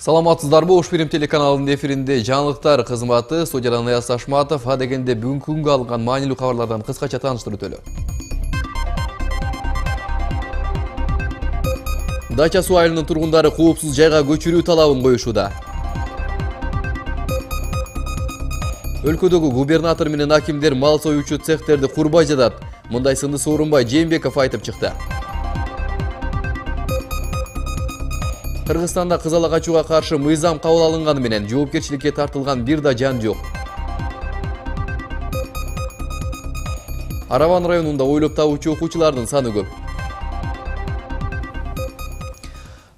Саламатсыздарбы, Ош Берем телеканалынын эфиринде жаңылыктар кызматы, студиядан Аяз Ашматов, дегенде бүгүнкү күнгө алынган маанилүү кабарлардан кыскача тааныштырып өтөлү. Дача суу айылынын тургундары коопсуз жайга көчүрүү талабын коюшууда. Өлкөдөгү губернатор менен акимдер мал союучу цехтерди курбай жатат. Мындай сынды Сооронбай Жээнбеков айтып чыкты. Кыргызстанда кызала качууга каршы мыйзам кабыл алынганы менен жоопкерчиликке тартылган бир да жан жок. Араван районунда ойлоп табуучу окуучулардын саны көп.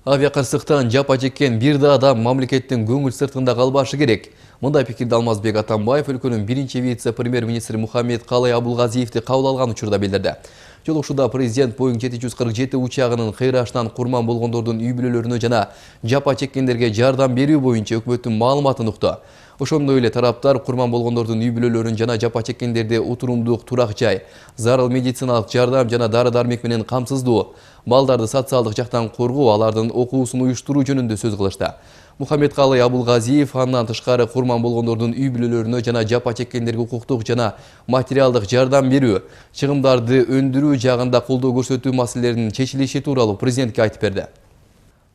Авиакырсыктан жапа чеккен бир да адам мамлекеттин көңүл сыртында калбашы керек. Мындай пикирди Алмазбек Атамбаев өлкөнүн биринчи вице-премьер-министри Мухаммед Калай Абулгазиевди кабыл алган учурда билдирди. Жолугушууда президент Boeing 747 учагынын кыйрашынан курман болгондордун үй бүлөлөрүнө жана жапа чеккендерге жардам берүү боюнча өкмөттүн маалыматын укту. Ошондой эле тараптар курман болгондордун үй бүлөлөрүн жана жапа чеккендерди отурумдук турак жай, зарыл медициналык жардам жана дары-дармек менен камсыздоо, балдарды социалдык жактан коргоо, алардын окуусун уюштуруу жөнүндө сөз кылышты. Мухаммед Калай Абулгазиев андан тышкары курман болгондордун үй бүлөлөрүнө жана жапа чеккендерге укуктук жана материалдык жардам берүү, чыгымдарды өндүрүү жагында колдоо көрсөтүү маселелеринин чечилиши тууралуу президентке айтып берди.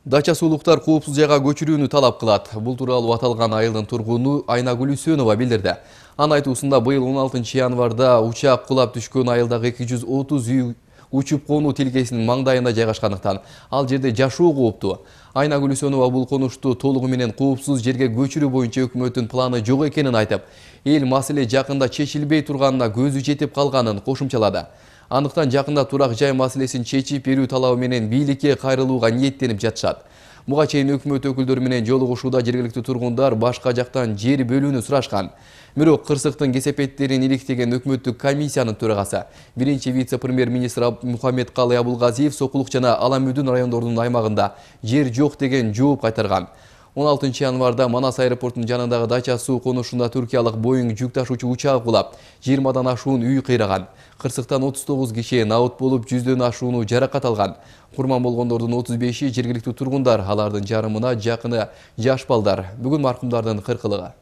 Дача суулуктар коопсуз жайга көчүрүүнү талап кылат. Бул тууралуу аталган айылдын тургуну Айнагүл Үсөнова билдирди. Анын айтуусунда быйыл 16 январда учак кулап түшкөн айылдагы 230 үй учуп конуу тилкесинин маңдайында жайгашкандыктан ал жерде жашоо кооптуу. Айнагүл Үсөнова бул конушту толугу менен коопсуз жерге көчүрүү боюнча өкмөттүн планы жок экенин айтып, эл маселе жакында чечилбей турганына көзү жетип калганын кошумчалады. Андыктан жакында турак жай маселесин чечип берүү талабы менен бийликке кайрылууга ниеттенип жатышат. Буга чейин өкмөт өкүлдөрү менен жолугушууда жергиликтүү тургундар башка жактан жер бөлүүнү сурашкан. Бирок кырсыктын кесепеттерин иликтеген өкмөттүк комиссиянын төрагасы, биринчи вице-премьер-министр Мухаммед Калай Абулгазиев Сокулук жана Аламүдүн райондорунун аймагында жер жок деген жооп кайтарган. 16 январда Манас аэропортунун жанындагы дача суу конушунда туркиялык Boeing жүк ташуучу учагы кулап, 20дан ашуун үй кыйраган. Кырсыктан 39 киши наут болуп, 100дөн ашууну жаракат алган. Курман болгондордун 35-и жергиликтүү тургундар, алардын жарымына жакыны жаш балдар. Бүгүн маркумдардын 40-ылыгы.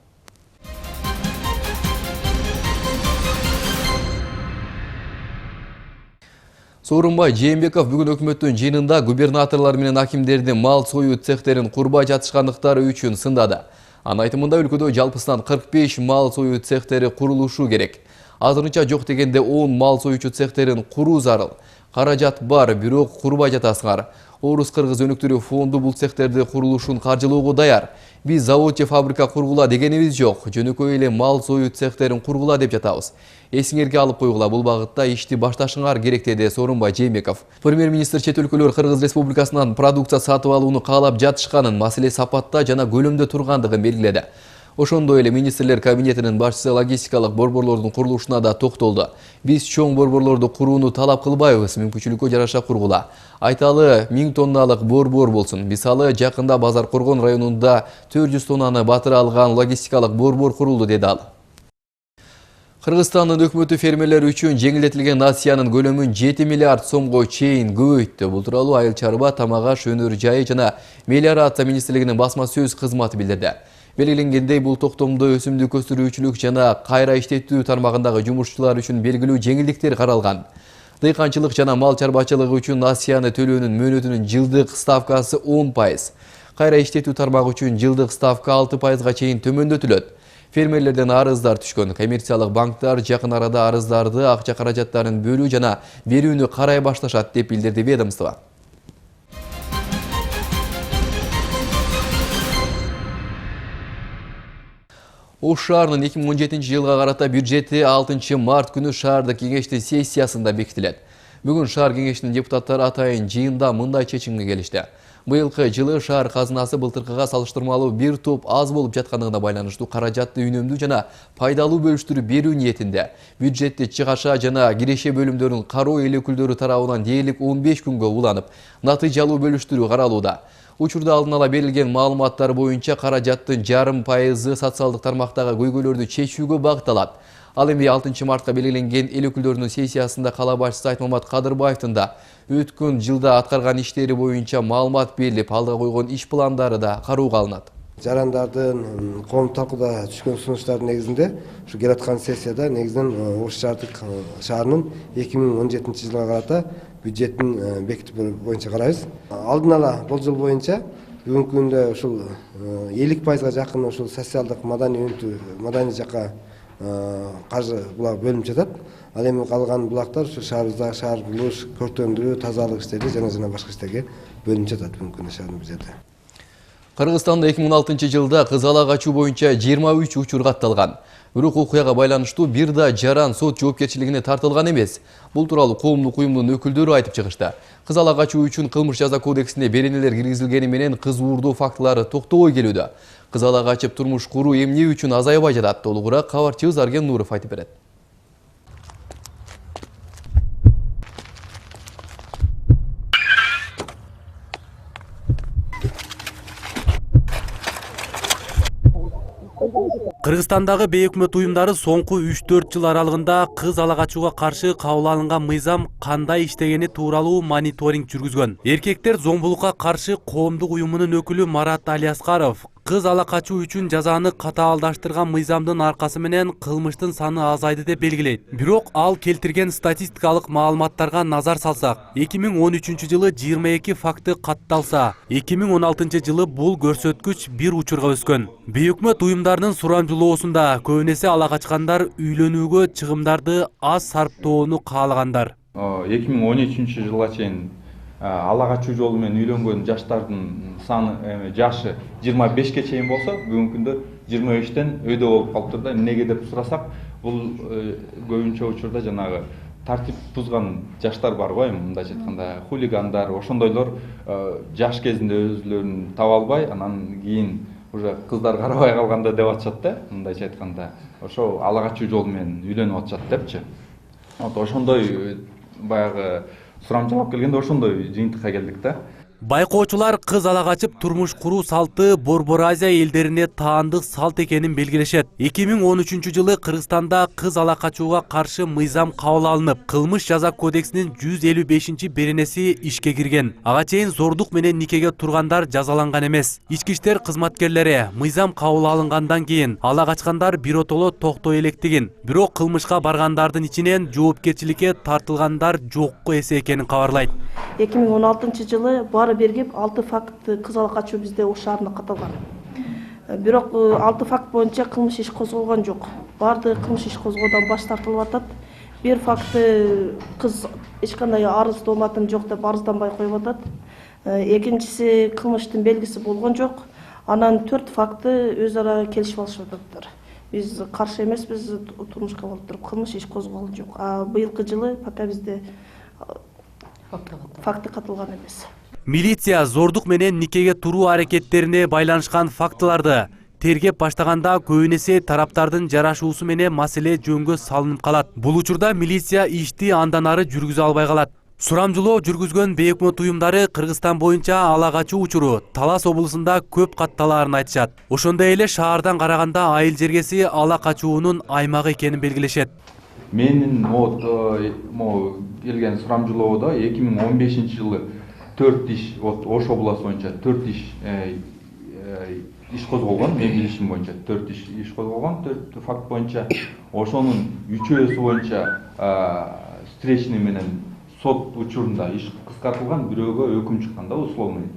Сооронбай Жээнбеков бүгүн өкмөттүн жыйынында губернаторлор менен акимдерди мал союу цехтерин курбай жатышкандыктары үчүн сындады. Анын айтымында өлкөдө жалпысынан 45 мал союу цехтери курулушу керек. Азырынча жок дегенде 10 мал союучу цехтерин куруу зарыл. Каражат бар, бирок курбай жатасыңар. Орус-кыргыз өнүктүрүү фонду бул цехтерди курулушун каржылоого даяр. Биз завод же фабрика кургула дегенибиз жок. Жөнөкөй эле мал союу цехтерин кургула деп жатабыз. Эсиңерге алып койгула, бул багытта ишти башташыңар керек деди Сооронбай Жээнбеков. Премьер-министр чет өлкөлөр Кыргыз Республикасынан продукция сатып алууну каалап жатышканын, маселе сапатта жана көлөмдө тургандыгын белгиледи. Ошондой эле министрлер кабинетинин башчысы логистикалык борборлордун курулушуна да токтолду. Биз чоң борборлорду курууну талап кылбайбыз, мүмкүнчүлүккө жараша кургула. Айталы 1000 тонналык борбор болсун. Мисалы, жакында Базар Коргон районунда 400 тоннаны батыра алган логистикалык борбор курулду, деди ал. Кыргызстандын өкмөтү фермерлер үчүн жеңилдетилген нациянын көлөмүн 7 миллиард сомго чейин көбөйттү. Бул тууралуу Айыл чарба, тамак аш, өнөр жайы жана мелиорация министрлигинин басма сөз кызматы билдирди. Белгиленгендей, бул токтомдо өсүмдүк өстүрүүчүлүк жана кайра иштетүү тармагындагы жумушчулар үчүн белгилүү жеңилдиктер каралган. Дыйканчылык жана мал чарбачылыгы үчүн насыяны төлөөнүн мөөнөтүнүн жылдык ставкасы 10%. Кайра иштетүү тармагы үчүн жылдык ставка 6%га чейин төмөндөтүлөт. Фермерлерден арыздар түшкөн. Коммерциялык банктар жакын арада арыздарды, акча каражаттарын бөлүү жана берүүнү карай башташат деп билдирди ведомство. Ош шаарынын 2017 жылга карата бюджети 6 март күнү шаардык кеңештин сессиясында бекитилет. Бүгүн шаар кеңешинин депутаттары атайын жыйында мындай чечимге келишти. Быйылкы жылы шаар казынасы былтыркыга салыштырмалуу бир топ аз болуп жаткандыгына байланыштуу каражатты үнөмдүү жана пайдалуу бөлүштүрүп берүү ниетинде. Бюджетти чыгаша жана киреше бөлүмдөрүнүн кароо эл өкүлдөрү тарабынан дээрлик 15 күнгө уланып, натыйжалуу бөлүштүрүү каралууда. Учурда алдын ала берилген маалыматтар боюнча каражаттын 0,5% социалдык тармактагы көйгөйлөрдү чечүүгө багытталат. Ал эми 6 мартка белгиленген эл өкүлдөрүнүн сессиясында кала башчысы Айтмамат Кадырбаевдин да өткөн жылда аткарган иштери боюнча маалымат берилип, алга койгон иш пландары да кароого алынат. Жарандардын коомдук талкууда түшкөн сунуштардын негизинде ушу келаткан сессияда негизинен Ош шаарынын 2017 жылга карата бюджетин бекитүү боюнча карайбыз. Алдын ала болжол боюнча бүгүнкү күндө ушул 50%га жакын ушул социалдык маданий жакка каржы булак бөлүнүп жатат. Ал эми калган булактар ушу шаарыбыздагы шаар курулуш, көркөмдүрүү, тазалык иштери жана башка иштерге бөлүнүп жатат бүгүнкү күндө шаардын бюджети. Кыргызстанда 2016 жылда кыз ала качуу боюнча 23 учур катталган. Бирок окуяга байланыштуу бир да жаран сот жоопкерчилигине тартылган эмес. Бул тууралуу коомдук уюмдун өкүлдөрү айтып чыгышты. Кыз ала качуу үчүн кылмыш жаза кодексине беренелер киргизилгени менен кыз уурдоо фактылары токтобой келүүдө. Кыз ала качып турмуш куруу эмне үчүн азайбай жатат? Толугураак кабарчыбыз Арген Нуров айтып берет. Кыргызстандагы бейөкмөт уюмдары соңку 3-4 жыл аралыгында кыз ала качууга каршы кабыл алынган мыйзам кандай иштегени тууралуу мониторинг жүргүзгөн. Эркектер зомбулукка каршы коомдук уюмунун өкүлү Марат Алиаскаров кыз ала качуу үчүн жазаны катаалдаштырган мыйзамдын аркасы менен кылмыштын саны азайды деп белгилейт. Бирок ал келтирген статистикалык маалыматтарга назар салсак, 2013 жылы 22 факты катталса, 2016 жылы бул көрсөткүч 1 учурга өскөн. Бейөкмөт уюмдарынын сурамжылоосунда көбүнесе ала качкандар үйлөнүүгө чыгымдарды аз сарптоону каалагандар. 2013 жылга чейин ала качуу жолу менен үйлөнгөн жаштардын саны жашы 25ке чейин болсо, бүгүнкү күндө 25тен өйдө болуп калыптыр да. Эмнеге деп сурасак, бул көбүнчө учурда жанагы тартип бузган жаштар бар го, мындайча айтканда хулигандар, ошондойлор жаш кезинде өзүлөрүн таба албай, анан кийин уже кыздар карабай калганда деп атышат да, мындайча айтканда. Ошо ала качуу жолу менен үйлөнүп атышат депчи. Ошондой баягы сурамжылап келгенде ошондой жыйынтыкка келдик да. Байкоочулар кыз ала качып турмуш куруу салты Борбор Азия элдерине таандык салт экенин белгилешет. 2013 жылы Кыргызстанда кыз ала качууга каршы мыйзам кабыл алынып, кылмыш жаза кодексинин 155 беренеси ишке кирген. Ага чейин зордук менен никеге тургандар жазаланган эмес. Ички иштер кызматкерлери мыйзам кабыл алынгандан кийин ала качкандар биротоло токтой электигин, бирок кылмышка баргандардын ичинен жоопкерчиликке тартылгандар жокко эсе экенин кабарлайт. 2016 жылы бары бергеп 6 факт кыз ала качуу бизде Ош шаарында катталган. Бирок 6 факт боюнча кылмыш иш козголгон жок. Бардык кылмыш иш козгоодон баш тартылып атат. Бир факты кыз эч кандай арыз дооматым жок деп арызданбай коюп атат. Экинчиси кылмыштын белгиси болгон жок. Анан 4 факты өз ара келишип алышып ататтар. Биз каршы эмеспиз, турмушка болуп туруп кылмыш иш козголгон жок. Быйылкы жылы пока бизде факты катылган эмес. Милиция зордук менен никеге туруу аракеттерине байланышкан фактыларды тергеп баштаганда көбүнесе тараптардын жарашуусу менен маселе жөнгө салынып калат. Бул учурда милиция ишти андан ары жүргүзө албай калат. Сурамжылоо жүргүзгөн бейөкмөт уюмдары Кыргызстан боюнча ала качуу учуру Талас облусунда көп катталаарын айтышат. Ошондой эле шаардан караганда айыл жергеси ала качуунун аймагы экенин белгилешет. Менин келген сурамжылоодо 2015 жылы 4 иш, Ош обласу боюнча 4 иш козголгон, мен билишим боюнча 4 иш козголгон, 4 факт боюнча. Ошонун 3-өсү боюнча встречный менен сот учурунда иш кыскартылган, бирөөгө өкүм чыккан да, условный.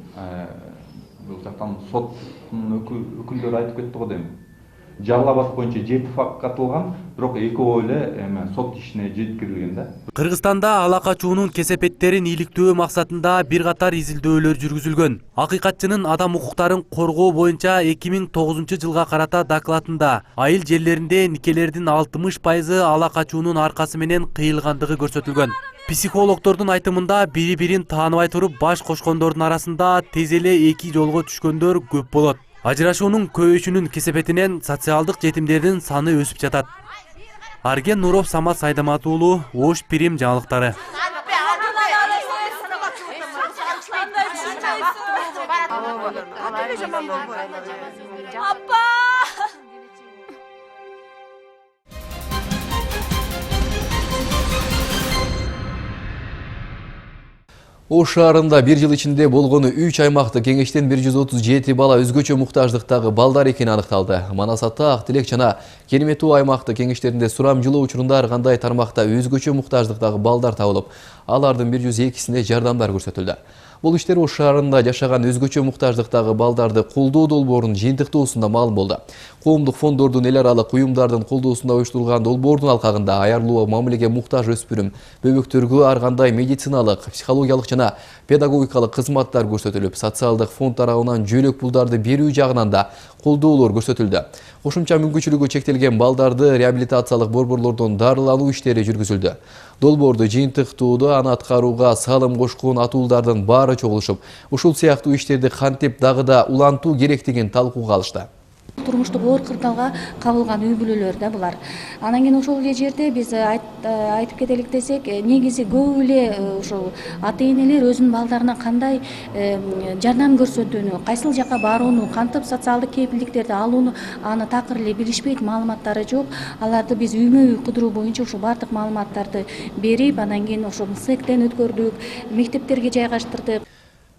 Бул жактан соттун өкүлдөрү айтып кетти го дейм. Жалал Абад боюнча 7 факт катылган, бирок экөө эле сот ишине жеткирилген да. Кыргызстанда ала качуунун кесепеттерин иликтөө максатында бир катар изилдөөлөр жүргүзүлгөн. Акыйкатчынын адам укуктарын коргоо боюнча 2009 жылга карата докладында айыл жерлеринде никелердин 60% ала качуунун аркасы менен кыйылгандыгы көрсөтүлгөн. Психологдордун айтымында бири-бирин тааныбай туруп баш кошкондордун арасында тез эле эки жолго түшкөндөр көп болот. Ажырашуунун көбөйүшүнүн кесепетинен социалдык жетимдердин саны өсүп жатат. Арген Нуров, Самат Сайдамат уулу, Ош Пирим жаңылыктары. Ош шаарында bir жыл içinde болгону 3 аймактык кеңештен 137 бала өзгөчө муктаждыктагы балдар экени аныкталды. Манасатта, Актилек жана Кереметуу аймактык кеңештеринде сурам жылуу учурунда ар кандай тармакта өзгөчө муктаждыктагы балдар табылып, алардын 102-сине жардамдар көрсөтүлдү. Бул иштер Ош шаарында жашаган өзгөчө муктаждыктагы балдарды колдоо долбоорунун жыйынтыктоосунда маалым болду. Коомдук фондордун, эл аралык уюмдардын колдоосунда оюштурулган долбоордун алкагында аярлуу мамилеге муктаж өспүрүм бөбөктөргө ар кандай медициналык, психологиялык жана педагогикалык кызматтар көрсөтүлүп, социалдык фонд тарабынан жөлөк пулдарды берүү жагынан да колдоолор көрсөтүлдү. Кошумча мүмкүнчүлүгү чектелген балдарды реабилитациялык борборлордон дарылануу иштери жүргүзүлдү. Долбоорду жыйынтыктоодо аны аткарууга салым кошкон атуулдардын баары чогулушуп, ушул сыяктуу иштерди кантип дагы да улантуу керектигин талкууга алышты. Турмуштук оор кырдаалга кабылган үй бүлөлөр да булар. Анан кийин ошол эле жерде биз айтып кетелик десек, негизи көп эле ошол ата-энелер өзүнүн балдарына кандай жардам көрсөтүүнү, кайсыл жака барууну, кантип социалдык кепилдиктерди алууну аны такыр эле билишпейт, маалыматтары жок. Аларды биз үймө-үй кыдыруу боюнча ошол бардык маалыматтарды берип, анан кийин ошол МСЭКтен өткөрдүк, мектептерге жайгаштырдык.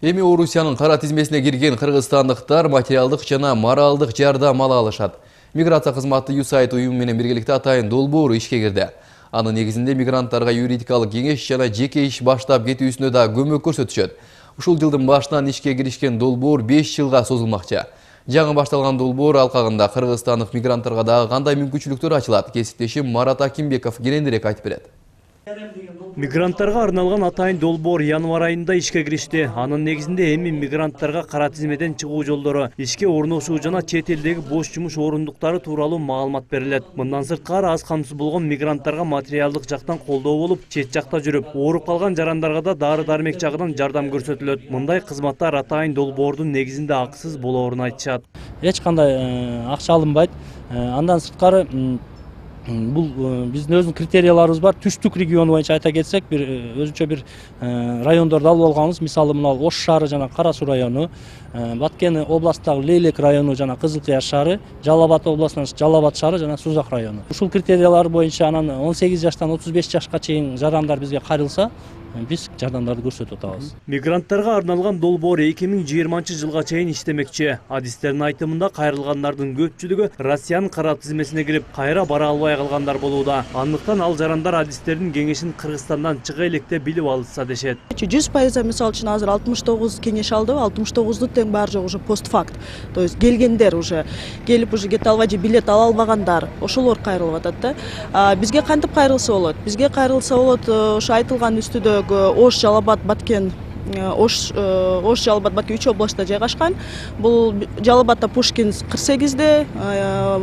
Эми Орусиянын кара тизмесине кирген кыргызстандыктар материалдык жана моралдык жардам ала алышат. Миграция кызматы USAID уюму менен биргеликте атайын долбоор ишке кирди. Анын негизинде мигранттарга юридикалык кеңеш жана жеке иш баштап кетүүсүнө да көмөк көрсөтүшөт. Ушул жылдын башынан ишке киришкен долбоор 5 жылга созулмакчы. Жаңы башталган долбоор алкагында кыргызстандык мигранттарга дагы кандай мүмкүнчүлүктөр ачылат? Кесиптешим Марат Акимбеков кененирээк айтып берет. Мигранттарга арналган атайын долбоор январь айында ишке киришти. Анын негизинде эми мигранттарга кара тизмеден чыгуу жолдору, ишке орношуу жана чет элдеги бош жумуш орундуктары тууралуу маалымат берилет. Мындан сырткары аз камсыз болгон мигранттарга материалдык жактан колдоо болуп, чет жакта жүрүп, ооруп калган жарандарга да дары-дармек жагынан жардам көрсөтүлөт. Мындай кызматтар атайын долбоордун негизинде акысыз болоорун айтышат. Эч кандай акча алынбайт. Андан сырткары бул биздин өзүнүн критерияларыбыз бар. Түштүк регион боюнча айта кетсек, бир өзүнчө бир райондорду алып алганбыз. Мисалы, мына Ош шаары жана Кара Суу району, Баткен областындагы Лейлек району жана Кызыл Кыяр шаары, Жалал Абад областынан Жалал Абад шаары жана Сузак району. Ушул критериялар боюнча анан 18 жаштан 35 жашка чейин жарандар бизге кайрылса, биз жардамдарды көрсөтүп атабыз. Мигранттарга арналган долбоор 2020-жылга чейин иштемекчи. Адистердин айтымында кайрылгандардын көпчүлүгү Россиянын кара тизмесине кирип, кайра бара албай калгандар болууда. Андыктан ал жарандар адистердин кеңешин Кыргызстандан чыга электе билип алышса дешет. 100% мисалы үчүн азыр 69 кеңеш алды, 69-ду тең баары жок уже постфакт. То есть келгендер уже келип уже кете албай же билет ала албагандар, ошолор кайрылып атат да. Бизге кантип кайрылса болот? Бизге кайрылса болот ошо айтылган үстүдө Ош, Жалал Абад, Баткен, Ош, Жалал Абад, Баткен 3 областта жайгашкан. Бул Жалал Абадда Пушкин 48-де,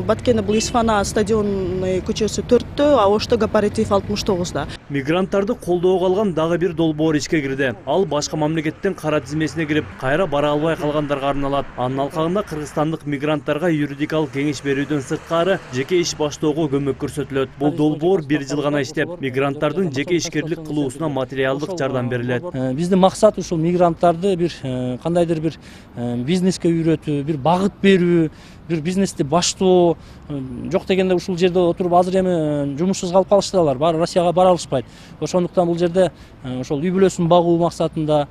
Баткенде бул Исфана стадионный көчөсү 4-тө, а Ошто Кооператив 69-да. Мигранттарды колдоого алган дагы бир долбоор ишке кирди. Ал башка мамлекеттен кара тизмесине кирип, кайра бара албай калгандарга арналат. Анын алкагында кыргызстандык мигранттарга юридикалык кеңеш берүүдөн сырткары жеке иш баштоого көмөк көрсөтүлөт. Бул долбоор 1 жыл гана иштеп, мигранттардын жеке ишкерлик кылуусуна материалдык жардам берилет. Биздин максат ушул мигранттарды бир кандайдыр бир бизнеске үйрөтүү, бир багыт берүү, бир бизнести баштоо. Жок дегенде ушул жерде отуруп азыр эми жумушсуз калып калыштылар. Баары Россияга бара алышпайт. Ошондуктан бул жерде ошол үй бүлөсүн багуу максатында,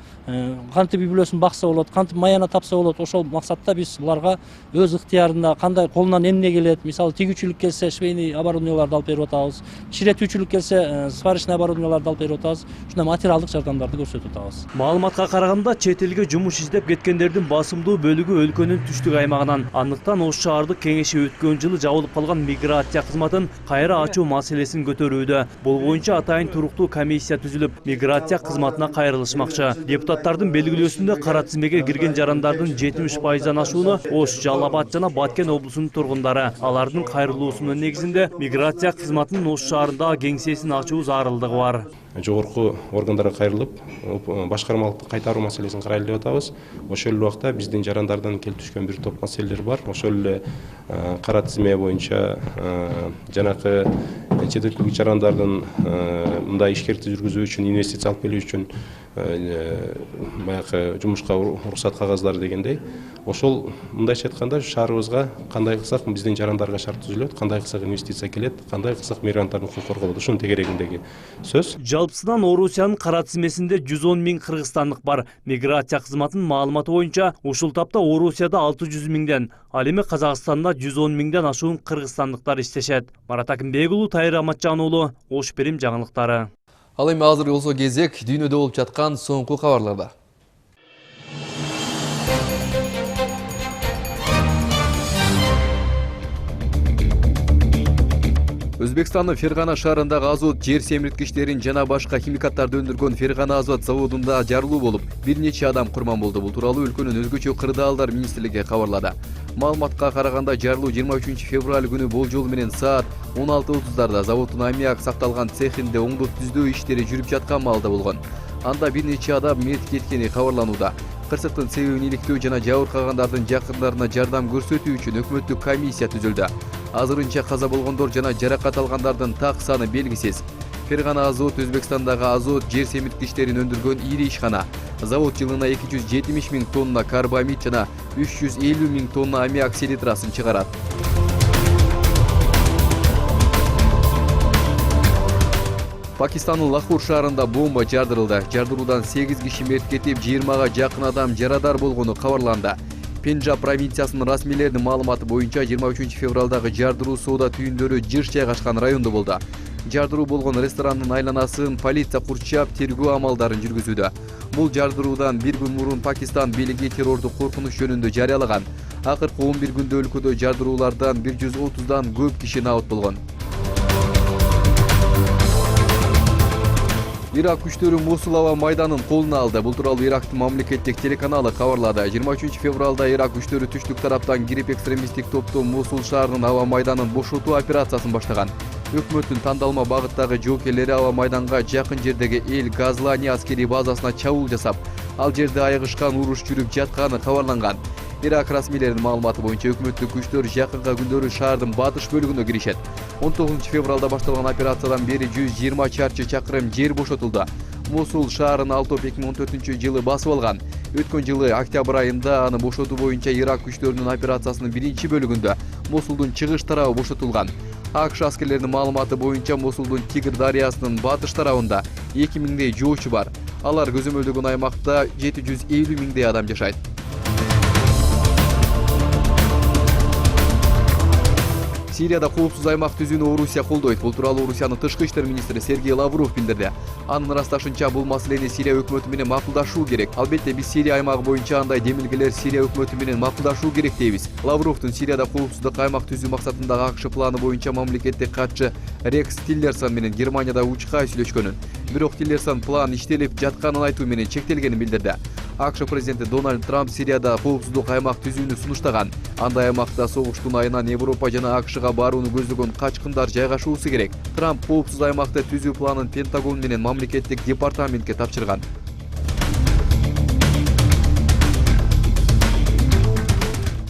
кантип үй бүлөсүн бакса болот, кантип маяна тапса болот, ошол максатта биз буларга өз ыктыярында кандай колунан эмне келет, мисалы тигүүчүлүк келсе швейный оборудованияларды алып берип атабыз, кичиретүүчүлүк келсе сварочный оборудованияларды алып берип атабыз. Ушундай материалдык жардамдарды көрсөтүп атабыз. Маалыматка караганда, чет элге жумуш издеп кеткендердин басымдуу бөлүгү өлкөнүн түштүк аймагынан. Андыктан Ош шаардык кеңеши өткөн жылы жабылып калган миграция кызматын кайра ачуу маселесин көтөрүүдө. Бул боюнча атайын туруктуу комиссия түзүлүп, миграция кызматына кайрылышмакчы. Депутаттардын белгилөөсүндө кара тизмеге кирген жарандардын 70%дан ашууну Ош, Жалал Абад жана Баткен облусунун тургундары. Алардын кайрылуусунун негизинде миграция кызматынын Ош шаарында кеңсесин ачуу зарылдыгы бар. Жогорку органдарга кайрылып, башкармалыкты кайтаруу маселесин карайлы деп атабыз. Ошол эле убакта биздин жарандардан келип түшкөн бир топ маселелер бар. Ошол эле кара тизме боюнча жанакы чет өлкөлүк жарандардын мындай ишкердикти жүргүзүү үчүн, инвестиция алып келүү үчүн баягы жумушка уруксат кагаздары дегендей. Ошол мындайча айтканда шаарыбызга кандай кылсак биздин жарандарга шарт түзүлөт, кандай кылсак инвестиция келет, кандай кылсак мигранттардын укугу корголот. Ушунун тегерегиндеги сөз. Жалпысынан Орусиянын кара тизмесинде 110 миң кыргызстандык бар. Миграция кызматынын маалыматы боюнча ушул тапта Орусияда 600 миңден, ал эми Казакстанда 110 миңден ашуун кыргызстандыктар иштешет. Марат Акимбек уулу, Тайыр Аматжан уулу, Ош Берим жаңылыктары. Ал эми азыр болсо кезек дүйнөдө болуп жаткан соңку кабарларда. Өзбекстандын Фергана шаарындагы азот жер семирткичтерин жана башка химикаттарды өндүргөн Фергана азот заводунда жарылуу болуп, бир нече адам курман болду. Бул тууралуу өлкөнүн өзгөчө кырдаалдар министрлиги кабарлады. Маалыматка караганда жарылуу 23 февраль күнү болжол менен саат 16:30 заводдун аммиак сакталган цехинде оңдоп түздөө иштери жүрүп жаткан маалда болгон. Анда бир нече адам мерт кеткени кабарланууда. Кырсыктын себебин иликтөө жана жабыркагандардын жакындарына жардам көрсөтүү үчүн өкмөттүк комиссия түзүлдү. Азырынча каза болгондор жана жаракат алгандардын так саны белгисиз. Фергана азот Өзбекстандагы азот жер семирткичтерин өндүргөн ири ишкана. Завод жылына 270 миң тонна карбамид жана 350 миң тонна аммиак селитрасын чыгарат. Пакистандын Лахор шаарында бомба жардырылды. Жардыруудан 8 киши мерт кетип, 20га жакын адам жарадар болгону кабарланды. Пенджаб провинциясынын расмийлеринин маалыматы боюнча 23 февралдагы жардыруу соода түйүндөрү жыш жайгашкан райондо болду. Жардыруу болгон ресторандын айланасын полиция курчап, тергөө амалдарын жүргүзүүдө. Бул жардыруудан бир күн мурун Пакистан бийлиги террордук коркунуч жөнүндө жарыялаган. Акыркы 11 күндө өлкөдө жардыруулардан 130дан көп киши набыт болгон. Ирак күчтөрү Мосул аба майданын колуна алды. Бул тууралуу Ирактын мамлекеттик телеканалы кабарлады. 23 февралда Ирак күчтөрү түштүк тараптан кирип экстремисттик топтун Мосул шаарынын аба майданын бошотуу операциясын баштаган. Өкмөттүн тандалма багыттагы жоокерлери аба майданга жакын жердеги Эл Газлани аскерий базасына чабуул жасап, ал жерде айыгышкан уруш жүрүп жатканы кабарланган. Ирак расмийлеринин маалыматы боюнча өкмөттүк күчтөр жакынкы күндөрү шаардын батыш бөлүгүнө киришет. 19 февралда башталган операциядан бери 120 чарчы чакырым жер бошотулду. Мосул шаарын Алтоп 2014-жылы басып алган. Өткөн жылы октябрь айында аны бошотуу боюнча Ирак күчтөрүнүн операциясынын биринчи бөлүгүндө Мосулдун чыгыш тарабы бошотулган. АКШ аскерлеринин маалыматы боюнча Мосулдун Тигр дарыясынын батыш тарабында 2000дей жоочу бар. Алар көзөмөлдөгөн аймакта 750 миңдей адам жашайт. Сирияда коопсуз аймак түзүүнү Орусия колдойт. Бул тууралуу Орусиянын тышкы иштер министри Сергей Лавров билдирди. Анын ырасташынча бул маселени Сирия өкмөтү менен макулдашуу керек. Албетте биз Сирия аймагы боюнча андай демилгелер Сирия өкмөтү менен макулдашуу керек дейбиз. Лавровдун Сирияда коопсуздук аймак түзүү максатындагы АКШ планы боюнча мамлекеттик катчы Рекс Тиллерсон менен Германияда учкай сүйлөшкөнүн. Бирок Тиллерсон план иштелип жатканын айтуу менен чектелгенин билдирди. АКШ президенти Дональд Трамп Сирияда коопсуздук аймак түзүүнү сунуштаган. Андай аймакта согуштун айынан Европа жана АКШга барууну көздөгөн качкындар жайгашуусу керек. Трамп коопсуз аймакта түзүү планын Пентагон менен мамлекеттик департаментке тапшырган.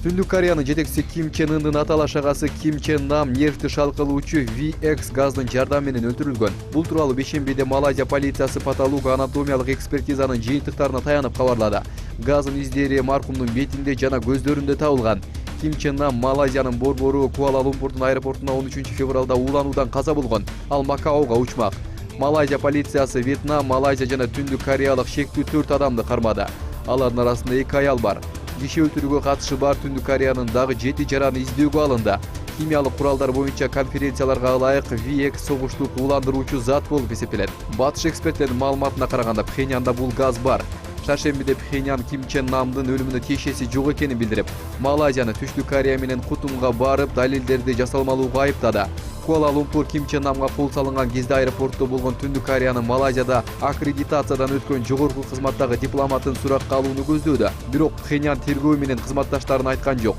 Түндүк Кореянын жетекчиси Ким Чен Ындын аталаш агасы Ким Чен Нам нефти шалкалоочу VX газдын жардамы менен өлтүрүлгөн. Бул тууралуу бейшембиде Малайзия полициясы патолого-анатомиялык экспертизанын жыйынтыктарына таянып кабарлады. Газдын издери маркумдун бетинде жана көздөрүндө табылган. Ким Чен Нам Малайзиянын борбору Куала-Лумпурдун аэропортуна 13 февралда уулануудан каза болгон. Ал Макаога учмак. Малайзия полициясы Вьетнам, Малайзия жана Түндүк Кореялык шектүү 4 адамды кармады. Алардын арасында 2 аял бар. Киши өлтүрүүгө катышы бар Түндүк Кореянын дагы 7 жараны издөөгө алынды. Химиялык куралдар боюнча конференцияларга ылайык VX согуштук ууландыруучу зат болуп эсептелет. Батыш эксперттердин маалыматына караганда Пхеньянда бул газ бар. Шаршембиде Пхеньян Ким Чен Намдын өлүмүнө тиешеси жок экенин билдирип, Малайзияны Түштүк Корея менен кутумга барып далилдерди жасалмалууга айыптады. Куала-Лумпур Ким Чен Намга кол салынган кезде аэропортто болгон Түндүк Кореянын Малайзияда аккредитациядан өткөн жогорку кызматтагы дипломатын суракка алууну көздөөдө. Бирок Пхеньян тергөө менен кызматташтарын айткан жок.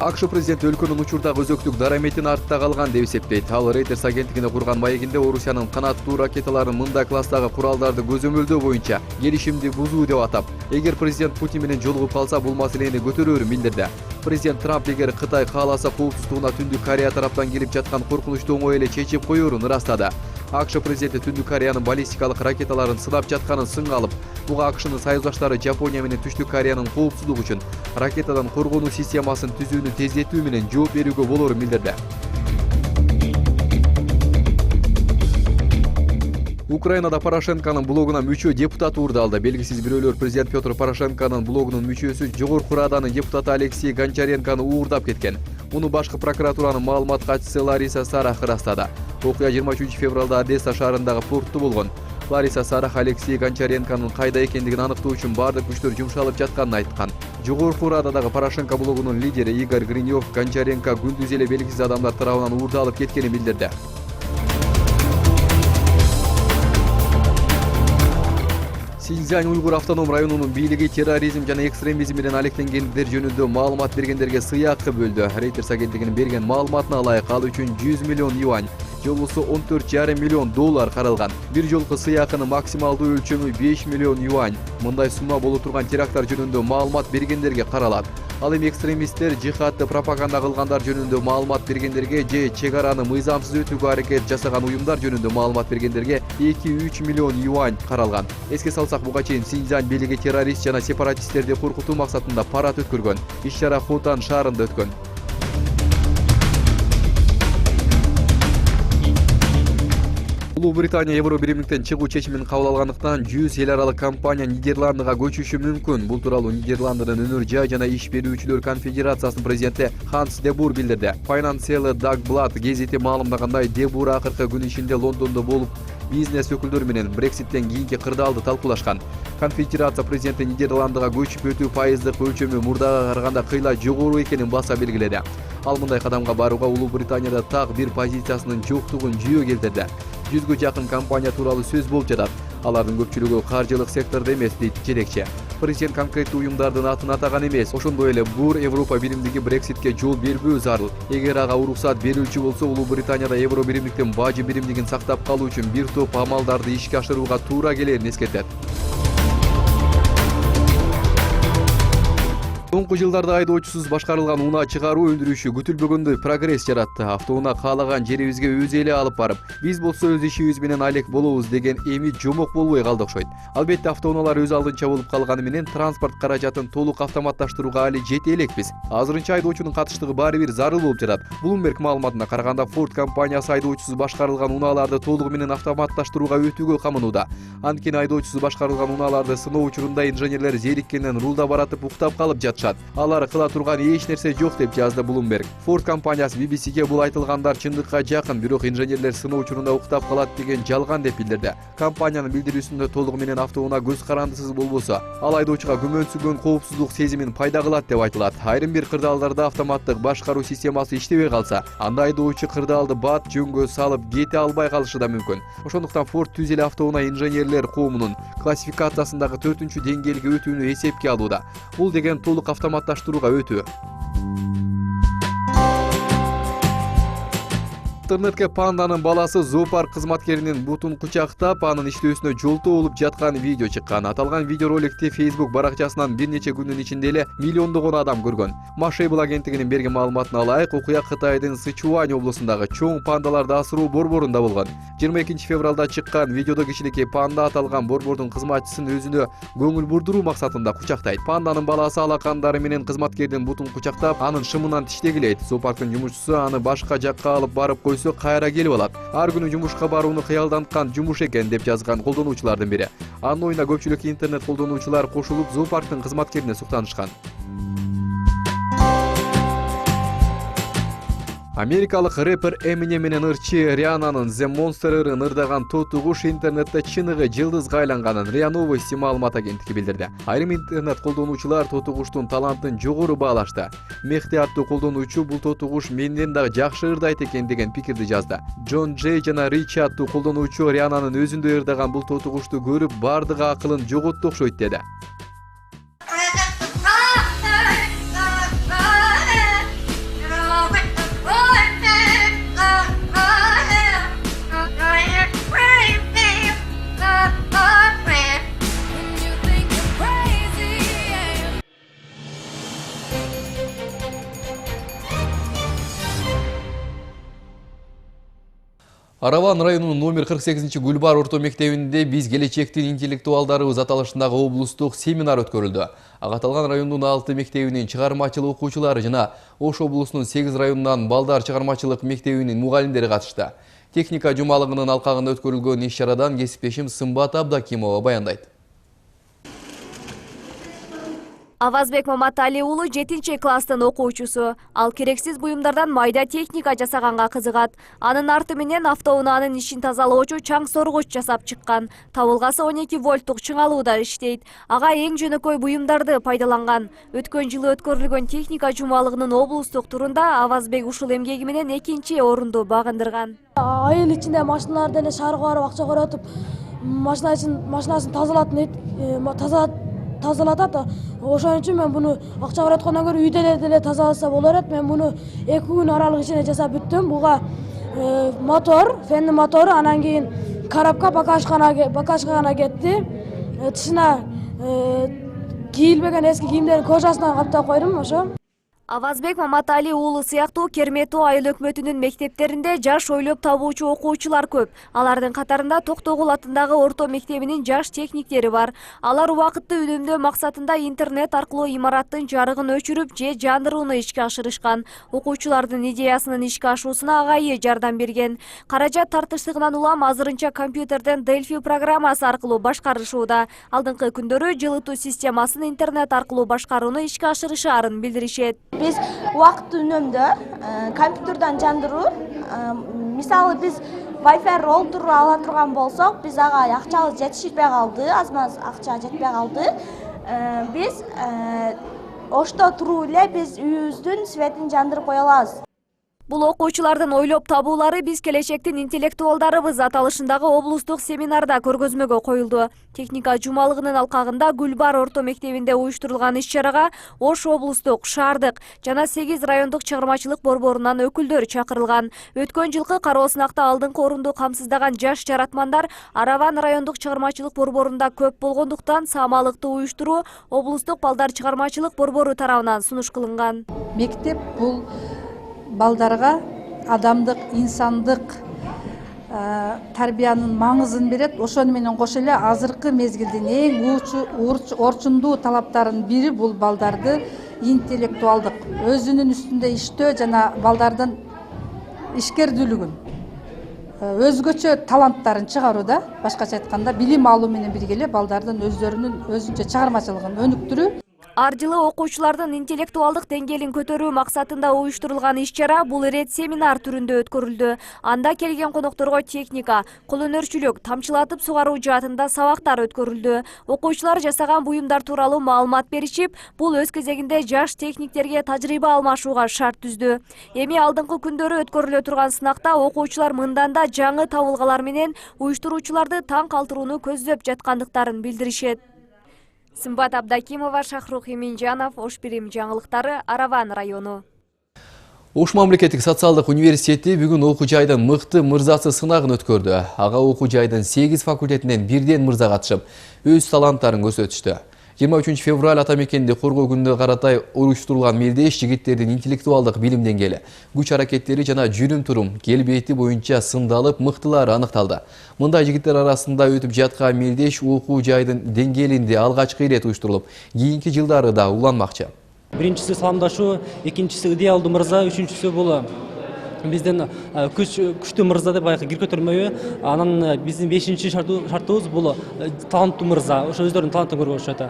АКШ президенти өлкөнүн учурдагы өзөктүк дараметин артта калган деп эсептейт. Ал Reuters агенттигине курган маегинде Орусиянын канаттуу ракеталарын мындай класстагы куралдарды көзөмөлдөө боюнча келишимди бузуу деп атап, эгер президент Путин менен жолугуп калса бул маселени көтөрөөрүн билдирди. Президент Трамп эгер Кытай кааласа коопсуздугуна Түндүк Корея тараптан келип жаткан коркунучту оңой эле чечип коёрун ырастады. АКШ президенти Түндүк Кореянын баллистикалык ракеталарын сынап жатканын сынга алып, буга АКШнын союздаштары Жапония менен Түштүк Кореянын коопсуздугу үчүн ракетадан коргонуу системасын түзүүнү тездетүү менен жооп берүүгө болорун билдирди. Украинада Порошенконун блогуна мүчө депутат уурдалды. Белгисиз бирөөлөр президент Петр Порошенконун блогунун мүчөсү Жогорку Раданын депутаты Алексей Гончаренкону уурдап кеткен. Муну башкы прокуратуранын маалымат катчысы Лариса Сарах ырастады. Окуя 23 февралда Одесса шаарындагы портто болгон. Лариса Сарах Алексей Гончаренконун кайда экендигин аныктоо үчүн бардык күчтөр жумшалып жатканын айткан. Жогорку Рададагы Порошенко блогунун лидери Игорь Гринёв Гончаренко күндүз эле белгисиз адамдар тарабынан уурдалып кеткенин билдирди. Синьцзянь уйгур автоном районунун бийлиги терроризм жана экстремизм менен алектенгендер жөнүндө маалымат бергендерге сыйакы бөлдү. Reuters агенттигинин берген маалыматына ылайык ал үчүн 100 миллион юань, жолусу 14,5 миллион доллар каралган. Бир жолку сыйакынын максималдуу өлчөмү 5 миллион юань. Мындай сумма боло турган теракттар жөнүндө маалымат бергендерге каралат. Ал эми экстремисттер жихадды пропаганда кылгандар жөнүндө маалымат бергендерге же чек араны мыйзамсыз өтүүгө аракет жасаган уюмдар жөнүндө маалымат бергендерге 2-3 миллион юань каралган. Эске салсак, буга чейин Синьцзянь бийлиги террорист жана сепаратисттерди коркутуу максатында парад өткөргөн. Иш-чара Хотан шаарында өткөн. Улуу Британия Евро биримдиктен чыгуу чечимин кабыл алгандыктан 100 эл аралык компания Нидерландыга көчүшү мүмкүн. Бул тууралуу Нидерландынын өнөр жай жана иш берүүчүлөр конфедерациясынын президенти Ханс де Бур билдирди. Financial Dagblad гезити маалымдагандай, де Бур акыркы күн ичинде Лондондо болуп, бизнес өкүлдөрү менен Брекситтен кийинки кырдаалды талкуулашкан. Конфедерация президенти Нидерландыга көчүп өтүү пайыздык өлчөмү мурдага караганда кыйла жогору экенин баса белгиледи. Ал мындай кадамга барууга Улуу Британияда так бир позициясынын жоктугун жүйө келтирди. 100гө жакын компания тууралуу сөз болуп жатат. Алардын көпчүлүгү каржылык сектордо эмес, дейт жетекчи. Президент конкреттүү уюмдардын атын атаган эмес. Ошондой эле Бур Европа биримдиги Брекситке жол бербөө зарыл. Эгер ага уруксат берилчү болсо, Улуу Британияда Евро биримдиктин бажы биримдигин сактап калуу үчүн бир топ амалдарды ишке ашырууга туура келерин эскертет. Соңку жылдарда айдоочусуз башкарылган унаа чыгаруу өндүрүшү күтүлбөгөндөй прогресс жаратты. Автоунаа каалаган жерибизге өзү эле алып барып, биз болсо өз ишибиз менен алек болобуз деген эми жомок болбой калды окшойт. Албетте автоунаалар өз алдынча болуп калганы менен транспорт каражатын толук автоматташтырууга али жете элекпиз. Азырынча айдоочунун катыштыгы баары бир зарыл болуп жатат. Bloomberg маалыматына караганда, Ford компаниясы айдоочусуз башкарылган унааларды толугу менен автоматташтырууга өтүүгө камынууда. Анткени айдоочусуз башкарылган унааларды сыноо учурунда инженерлер зериккенден рулда баратып уктап калып жатышат. Алар кыла турган эч нерсе жок деп жазды Bloomberg. Ford компаниясы BBC'ге бул айтылгандар чындыкка жакын, бирок инженерлер сыноо учурунда уктап калат деген жалган деп билдирди. Компаниянын билдирүүсүндө толугу менен автоунаа көз карандысыз болбосо, ал айдоочуга күмөнсүнгөн коопсуздук сезимин пайда кылат деп айтылат. Айрым бир кырдаалдарда автоматтык башкаруу системасы иштебей калса, анда айдоочу кырдаалды бат жөнгө салып кете албай калышы да мүмкүн. Ошондуктан Ford түз эле автоунаа инженерлер коомунун классификациясындагы 4-деңгээлге өтүүнү эсепке алууда. Бул деген толук автоматташтырууга өтүү. Интернетке панданын баласы зоопарк кызматкеринин бутун кучактап, анын иштөөсүнө жолтоо болуп жаткан видео чыккан. Аталган видеороликти Facebook баракчасынан бир нече күндүн ичинде эле миллиондогон адам көргөн. Mashable агенттигинин берген маалыматына ылайык, окуя Кытайдын Сычуань облусундагы чоң пандаларды асыруу борборунда болгон. 22 февралда чыккан видеодо кичинекей панда аталган борбордун кызматчысын өзүнө көңүл бурдуруу максатында кучактайт. Панданын баласы алакандары менен кызматкердин бутун кучактап, анын шымынан тиштегилейт. Зоопарктын жумушчусу аны башка жакка алып барып койсо кайра келип алат. Ар күнү жумушка барууну кыялданткан жумуш экен деп жазган колдонуучулардын бири. Анын оюна көпчүлүк интернет колдонуучулар кошулуп зоопарктын кызматкерине суктанышкан. Америкалык рэпер Eminem менен ырчы Риананын The Monster ырын ырдаган тоту куш интернетте чыныгы жылдызга айланганын RIA Новости маалымат агенттиги билдирди. Айрым интернет колдонуучулар тоту куштун талантын жогору баалашты. Мехти аттуу колдонуучу бул тоту куш менден дагы жакшы ырдайт экен деген пикирди жазды. Джон Джей жана Ричи аттуу колдонуучу Риананын өзүндөй ырдаган бул тоту кушту көрүп бардыгы акылын жоготту окшойт деди. Араван районунун номер 48 Гүлбар орто мектебинде биз келечектин интеллектуалдарыбыз аталышындагы облустук семинар өткөрүлдү. Агаталган райондун 6 мектебинин чыгармачылык окуучулары жана Ош облусунун 8 районунан балдар чыгармачылык мектебинин мугалимдери катышты. Техника жумалыгынын алкагында өткөрүлгөн иш-чарадан кесиптешим Сымбат Абдакимова баяндайт. Авазбек Маматали уулу 7-класстын окуучусу. Ал керексиз буюмдардан майда техника жасаганга кызыгат. Анын арты менен автоунаанын ишин тазалоочу чаң соргуч жасап чыккан. Табылгасы 12 вольттук чыңалууда иштейт. Ага эң жөнөкөй буюмдарды пайдаланган. Өткөн жылы өткөрүлгөн техника жумалыгынын облустук турунда Авазбек ушул эмгеги менен 2-орунду багындырган. Айыл ичинде машиналарды эле шаарга барып акча көрөтүп, машинасын тазалатат. Ошон үчүн мен буну акча көрөткөндөн көрө үйдө деле тазаласа болор эт. Мен буну 2 күн аралык ичинде жасап бүттүм. Буга мотор, фенни мотору, анан кийин коробка бакашкана кетти. Тышына кийилбеген эски кийимдердин кожасынан каптап койдум ошо. Авазбек Маматали уулу сыяктуу Кермету айыл өкмөтүнүн мектептеринде жаш ойлоп табуучу окуучулар көп. Алардын катарында Токтогул атындагы орто мектебинин жаш техниктери бар. Алар убакытты үнөмдөө максатында интернет аркылуу имараттын жарыгын өчүрүп же жандырууну ишке ашырышкан. Окуучулардын идеясынын ишке ашуусуна агайы жардам берген. Каражат тартыштыгынан улам азырынча компьютерден Delphi программасы аркылуу башкарышууда. Алдыңкы күндөрү жылытуу системасын интернет аркылуу башкарууну ишке ашырышаарын билдиришет. Biz vaqt үнөмдө компьютерден жандыруу, мисалы биз Wi-Fi роутер ала турган болсок, биз ага акчабыз жетишпей калды, аз-маз акча жетпей калды. Биз ошто туруп эле биз үйүбүздүн светин жандырып кое алабыз. Бул окуучулардын ойлоп табуулары биз келечектин интеллектуалдарыбыз аталышындагы облустук семинарда көргөзмөгө коюлду. Техника жумалыгынын алкагында Гүлбар орто мектебинде уюштурулган иш-чарага Ош облустук, шаардык жана 8 райондук чыгармачылык борборунан өкүлдөр чакырылган. Өткөн жылкы кароо сынакта алдыңкы орунду камсыздаган жаш жаратмандар Араван райондук чыгармачылык борборунда көп болгондуктан самалыкты уюштуруу облустук балдар чыгармачылык борбору тарабынан сунуш кылынган. Мектеп бул балдарга адамдык, инсандык тарбиянын маңызын берет. Ошону менен кошо эле азыркы мезгилдин эң орчундуу талаптарынын бири бул балдарды интеллектуалдык, өзүнүн үстүндө иштөө жана балдардын ишкердүүлүгүн, өзгөчө таланттарын чыгарууда, башкача айтканда билим алуу менен бирге эле балдардын өздөрүнүн өзүнчө чыгармачылыгын өнүктүрүү. Ар жылы окуучулардын интеллектуалдык деңгээлин көтөрүү максатында уюштурулган иш-чара бул ирет семинар түрүндө өткөрүлдү. Анда келген конокторго техника, кол өнөрчүлүк, тамчылатып сугаруу жаатында сабактар өткөрүлдү. Окуучулар жасаган буюмдар тууралуу маалымат беришип, бул өз кезегинде жаш техниктерге тажрыйба алмашууга шарт түздү. Эми алдыңкы күндөрү өткөрүлө турган сынакта окуучулар мындан да жаңы табылгалар менен уюштуруучуларды таң калтырууну көздөп жаткандыктарын билдиришет. Сымбат Абдакимова, Шахрух Эминжанов, Ош Бирим жаңылыктары, Араван району. Ош мамлекеттик социалдык университети бүгүн окуу жайдын мыкты мырзасы сынагын өткөрдү. Ага окуу жайдын 8 факультетинен бирден мырза катышып, өз таланттарын көрсөтүштү. 23 февраль ата мекенди коргоо күнүнө каратай уюштурулган мелдеш жигиттердин интеллектуалдык билим деңгээли, күч аракеттери жана жүрүм-турум келбети боюнча сындалып, мыктылары аныкталды. Мындай жигиттер арасында өтүп жаткан мелдеш окуу жайдын деңгээлинде алгачкы ирет уюштурулуп, кийинки жылдары да уланмакчы. Биринчиси саламдашуу, экинчиси идеалдуу мырза, үчүнчүсү бул бизден күчтүү мырза деп баягы кир көтөрмөйбү. Анан биздин 5-чи шартыбыз бул таланттуу мырза. Ошо өздөрүнүн талантын көргөзүшөт.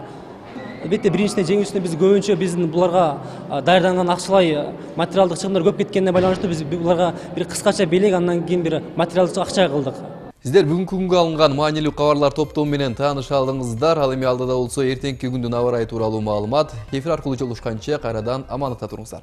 Албетте биринчиден жеңүүсүнө биз көбүнчө биздин буларга даярданган акчалай материалдык чыгымдар көп кеткенине байланыштуу биз буларга бир кыскача белек, андан кийин бир материалдык акча кылдык. Сиздер бүгүнкү күнгө алынган маанилүү кабарлар топтому менен тааныша алдыңыздар. Ал эми алдыда болсо эртеңки күндүн аба ырайы тууралуу маалымат. Эфир аркылуу жолугушканча кайрадан амандыкта туруңуздар.